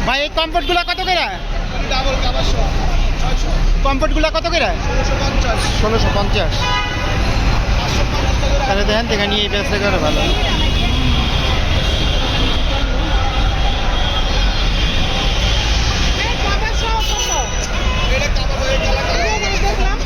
ভাই এই কমফোর্টগুলো কত করে? ডাবল কাভার সহ 600 কমফোর্টগুলো কত করে? 1650 1650। তাহলে দেখেন থেকে নিয়ে ব্যবসা করে ভালো। এটা কাভার হয়ে গেল দেখলাম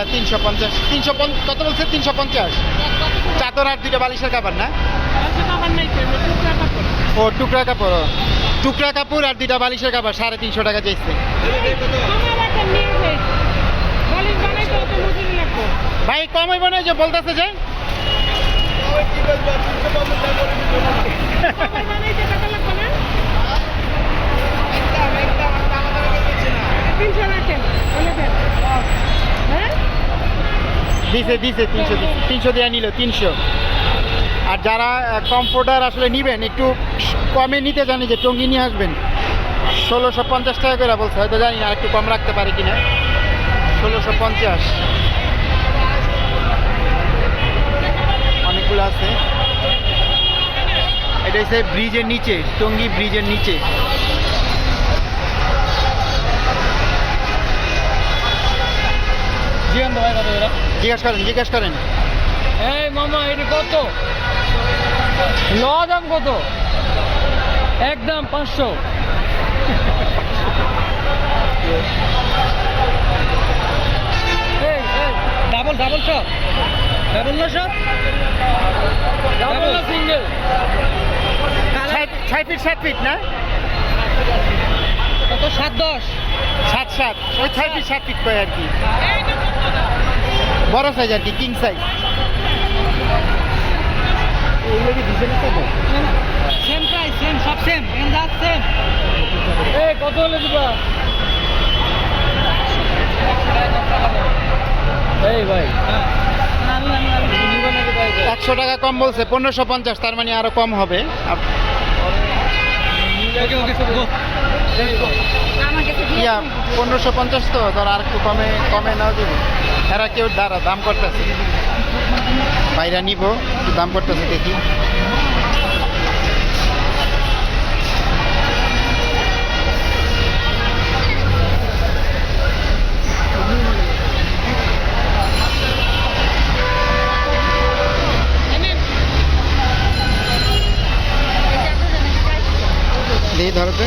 350 কত বলছে? 350। চাদর আর 2টা বালিশের কাপড় না? ও টুকরা কাপড়, টুকরা কাপড় আর 2টা বালিশের কাপড় 350 টাকা চাইছে। ভাই কম হইব না যে বলতেছে যে দিছে 300 দিয়ে নিল 300। আর যারা কমফোর্টার আসলে নিবেন একটু কমে নিতে জানি যে টঙ্গি নিয়ে আসবেন 1650 টাকা করে বলছে, হয়তো জানি না একটু কম রাখতে পারে কিনা। 1650 অনেকগুলো আছে। এটা হচ্ছে ব্রিজের নিচে, টঙ্গী ব্রিজের নিচে। জিজ্ঞেস করেন। এই মামা এটা কত? ল দাম কত? একদম 500। ডাবল সব? ডাবল না সব? ডাবল না সিঙ্গেল? 6 ফিট 7 ফিট না? কত 7-10? 7 ওই 6 ফিট 7 ফিট কয় আর কি, বড় সাইজ আর কি, king size. Same price, same সব সেম, এন্ডার সেম। এই কত হলে দিবা? এই ভাই 100 টাকা কম বলছে, 1550, তার মানে আরো কম হবে। ইয়া 1550 তো ধর আর একটু কমে নাও দেবো। এরা কেউ দাম করতেছে, বাইরে নিব একটু দাম করতেছে দেখি। দেখি ধরো তো,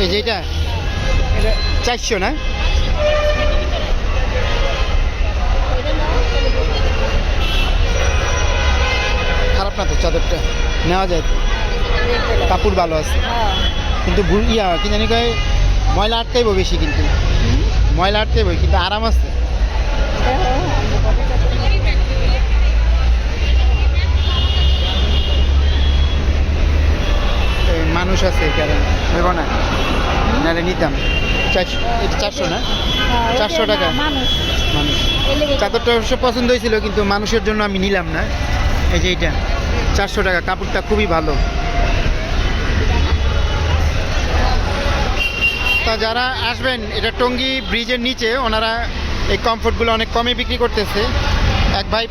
এই যে এটা 400 না? খারাপ না তো, চাদরটা নেওয়া যায় তো, কাপড় ভালো আছে। কিন্তু কি জানি কয় ময়লা আটকাইব বেশি, কিন্তু ময়লা আটকাইব কিন্তু আরাম আছে। মানুষ আছে কারণ নেব না, নাহলে নিতাম। 400 না? 400 টাকা মানুষ। চাদরটা অবশ্য পছন্দ হয়েছিল, কিন্তু মানুষের জন্য আমি নিলাম না। এই যে এইটা 400 টাকা, কাপড়টা খুবই ভালো। তা যারা আসবেন, এটা টঙ্গী ব্রিজের নিচে, ওনারা এই কমফোর্টগুলো অনেক কমে বিক্রি করতেছে। এক ভাই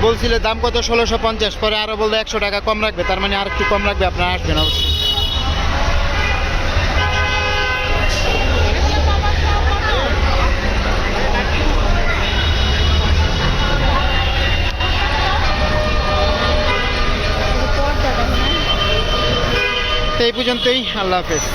বলছিল দাম কত 1650, পরে আরও বললো 100 টাকা কম রাখবে, তার মানে আর একটু কম রাখবে, আপনারা আসবেন অবশ্যই। তো এই পর্যন্তই, আল্লাহ হাফেজ।